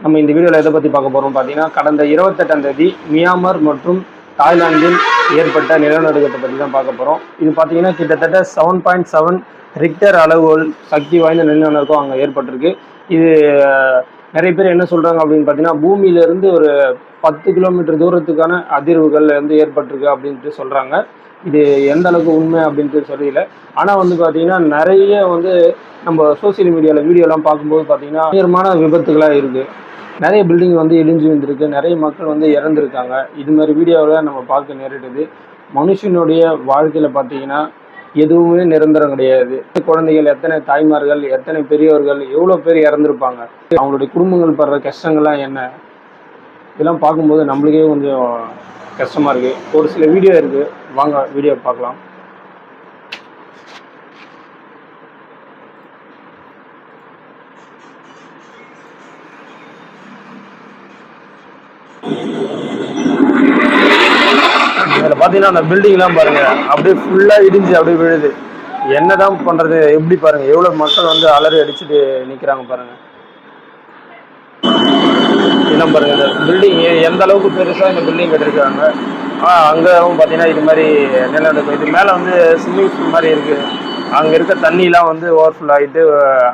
நம்ம இந்த வீடியோவில் எதை பற்றி பார்க்க போகிறோம் பார்த்தீங்கன்னா, கடந்த 28ஆம் தேதி மியான்மர் மற்றும் தாய்லாந்தில் ஏற்பட்ட நிலநடுக்கத்தை பற்றி தான் பார்க்க போகிறோம். இது பார்த்தீங்கன்னா கிட்டத்தட்ட 7.7 ரிக்டர் அளவுகோல் சக்தி வாய்ந்த நிலநடுக்கம் அங்கே ஏற்பட்டிருக்கு. இது நிறைய பேர் என்ன சொல்கிறாங்க அப்படின்னு பார்த்தீங்கன்னா, பூமியிலேருந்து ஒரு 10 கிலோமீட்டர் தூரத்துக்கான அதிர்வுகள் வந்து ஏற்பட்டிருக்கு அப்படின்ட்டு சொல்கிறாங்க. இது எந்த அளவுக்கு உண்மை அப்படின்ட்டு தெரியல. ஆனால் வந்து பார்த்தீங்கன்னா நிறைய வந்து நம்ம சோசியல் மீடியாவில் வீடியோலாம் பார்க்கும்போது பார்த்தீங்கன்னா பயங்கரமான விபத்துகளாக இருக்குது. நிறைய பில்டிங் வந்து இடிஞ்சு வந்திருக்கு, நிறைய மக்கள் வந்து இறந்துருக்காங்க. இது மாதிரி வீடியோவில் நம்ம பார்க்க நேரிடுது. மனுஷனுடைய வாழ்க்கையில் பார்த்தீங்கன்னா எதுவுமே நிரந்தரம் கிடையாது. குழந்தைகள், எத்தனை தாய்மார்கள், எத்தனை பெரியவர்கள், எவ்வளோ பேர் இறந்துருப்பாங்க, அவங்களுடைய குடும்பங்கள் படுற கஷ்டங்கள்லாம் என்ன, இதெல்லாம் பார்க்கும்போது நம்மளுக்கே கொஞ்சம் கஷ்டமாக இருக்குது. ஒரு சில வீடியோ இருக்குது, வாங்க வீடியோ பார்க்கலாம். இதில் பார்த்தீங்கன்னா அந்த பில்டிங்லாம் பாருங்கள், அப்படியே ஃபுல்லாக இடிஞ்சு அப்படியே விழுது. என்ன தான் பண்ணுறது, எப்படி பாருங்கள், எவ்வளோ மக்கள் வந்து அலறி அடிச்சுட்டு நிற்கிறாங்க பாருங்கள். இதெல்லாம் பாருங்கள், இந்த பில்டிங் எந்த அளவுக்கு பெருசாக இந்த பில்டிங் கட்டிருக்காங்க. அங்கேவும் பார்த்தீங்கன்னா இது மாதிரி நிலநடுக்கம். இது மேலே வந்து ஸ்விம்மிங் பூல் மாதிரி இருக்குது. அங்கே இருக்க தண்ணியெலாம் வந்து ஓவர்ஃபுல் ஆகிட்டு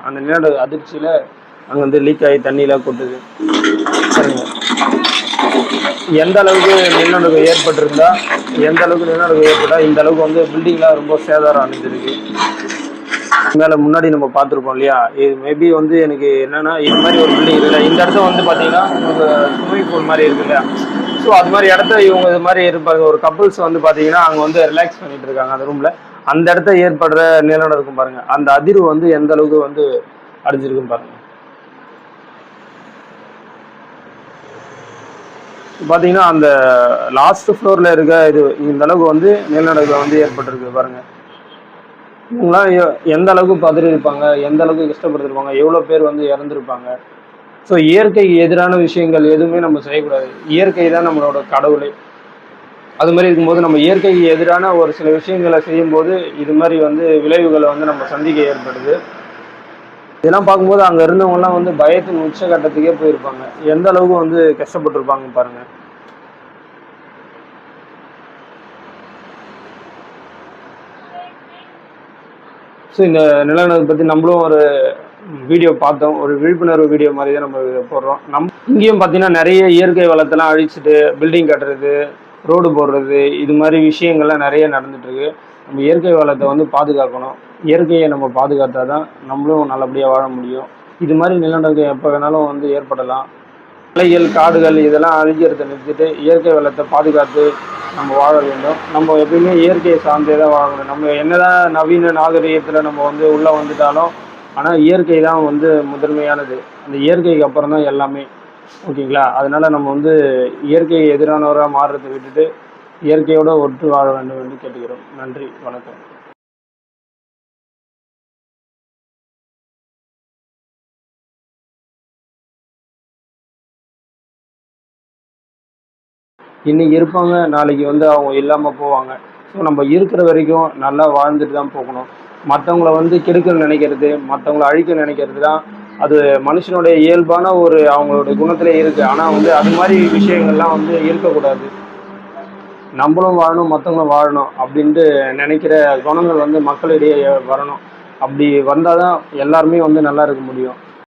அந்த நிலநடுக்க அதிர்ச்சியில் அங்கே வந்து லீக் ஆகி தண்ணியெலாம் கொட்டுது. சரிங்க, எந்த அளவுக்கு நிலநடுக்கம் ஏற்பட்டிருந்தா, எந்த அளவுக்கு நிலநடுக்கம் ஏற்பட்டால் இந்த அளவுக்கு வந்து பில்டிங்லாம் ரொம்ப சேதாரம் அடைஞ்சிருக்கு. மேலே முன்னாடி நம்ம பார்த்துருப்போம் இல்லையா, இது மேபி வந்து எனக்கு என்னென்னா இது மாதிரி ஒரு பில்டிங் இருக்குல்ல, இந்த இடத்துல வந்து பார்த்தீங்கன்னா உங்களுக்கு ஸ்விம்மிங் பூல் மாதிரி இருக்கு இல்லையா. ஸோ அது மாதிரி இடத்த இவங்க இது மாதிரி இருப்பாங்க. ஒரு கப்புள்ஸ் வந்து பார்த்தீங்கன்னா அங்கே வந்து ரிலாக்ஸ் பண்ணிட்டு இருக்காங்க அந்த ரூமில். அந்த இடத்த ஏற்படுற நிலநடுக்கம் பாருங்கள், அந்த அதிர்வு வந்து எந்த அளவுக்கு வந்து அடைஞ்சிருக்குன்னு பாருங்கள். பார்த்தீங்கன்னா அந்த லாஸ்ட் ஃப்ளோரில் இருக்க இது இந்த அளவுக்கு வந்து நிலநடுக்கம் வந்து ஏற்பட்டிருக்கு பாருங்கள். இவங்களாம் எந்த அளவுக்கு பதறியிருப்பாங்க, எந்த அளவுக்கு கஷ்டப்பட்டுருப்பாங்க, எவ்வளோ பேர் வந்து இறந்துருப்பாங்க. ஸோ இயற்கைக்கு எதிரான விஷயங்கள் எதுவுமே நம்ம செய்யக்கூடாது. இயற்கை தான் நம்மளோட கடவுளை. அது மாதிரி இருக்கும்போது நம்ம இயற்கைக்கு எதிரான ஒரு சில விஷயங்களை செய்யும்போது இது மாதிரி வந்து விளைவுகளை வந்து நம்ம சந்திக்க ஏற்படுது. இதெல்லாம் பார்க்கும்போது அங்கே இருந்தவங்கலாம் வந்து பயத்தின் உச்சகட்டத்துக்கே போயிருப்பாங்க. எந்த அளவுக்கு வந்து கஷ்டப்பட்டுருப்பாங்க பாருங்க. ஸோ இந்த நிலநடுக்கத்தை பற்றி நம்மளும் ஒரு வீடியோ பார்த்தோம், ஒரு விழிப்புணர்வு வீடியோ மாதிரி தான் நம்ம போடுறோம். இங்கேயும் பார்த்தீங்கன்னா நிறைய இயற்கை வளத்தெல்லாம் அழிச்சிட்டு பில்டிங் கட்டுறது, ரோடு போடுறது, இது மாதிரி விஷயங்கள்லாம் நிறைய நடந்துட்டுருக்கு. நம்ம இயற்கை வளத்தை வந்து பாதுகாக்கணும். இயற்கையை நம்ம பாதுகாத்தா தான் நம்மளும் நல்லபடியாக வாழ முடியும். இது மாதிரி நிலநடுக்கம் எப்போ வேணாலும் வந்து ஏற்படலாம். மலைகள், காடுகள் இதெல்லாம் அழிக்கிறத நிறுத்திட்டு இயற்கை வளத்தை பாதுகாத்து நம்ம வாழ வேண்டும். நம்ம எப்பயுமே இயற்கையை சார்ந்தே தான் வாழணும். நம்ம என்னதான் நவீன நாகரிகத்தில் நம்ம வந்து உள்ளே வந்துட்டாலும், ஆனால் இயற்கை தான் வந்து முதன்மையானது. அந்த இயற்கைக்கு அப்புறம் தான் எல்லாமே. ஓகேங்களா? அதனால் நம்ம வந்து இயற்கையை எதிரானவராக மாறுறதை விட்டுட்டு இயற்கையோடு ஒற்று வாழ வேண்டும் என்று கேட்டுக்கிறோம். நன்றி, வணக்கம். இன்றைக்கி இருப்பாங்க, நாளைக்கு வந்து அவங்க இல்லாமல் போவாங்க. ஸோ நம்ம இருக்கிற வரைக்கும் நல்லா வாழ்ந்துட்டு தான் போகணும். மற்றவங்கள வந்து கெடுக்க நினைக்கிறது, மற்றவங்கள அழிக்க நினைக்கிறது தான் அது மனுஷனுடைய இயல்பான ஒரு அவங்களுடைய குணத்திலே இருக்குது. ஆனால் வந்து அது மாதிரி விஷயங்கள்லாம் வந்து இருக்கக்கூடாது. நம்மளும் வாழணும், மற்றவங்களும் வாழணும் அப்படின்ட்டு நினைக்கிற குணங்கள் வந்து மக்களிடையே வரணும். அப்படி வந்தால் தான் எல்லாருமே வந்து நல்லா இருக்க முடியும்.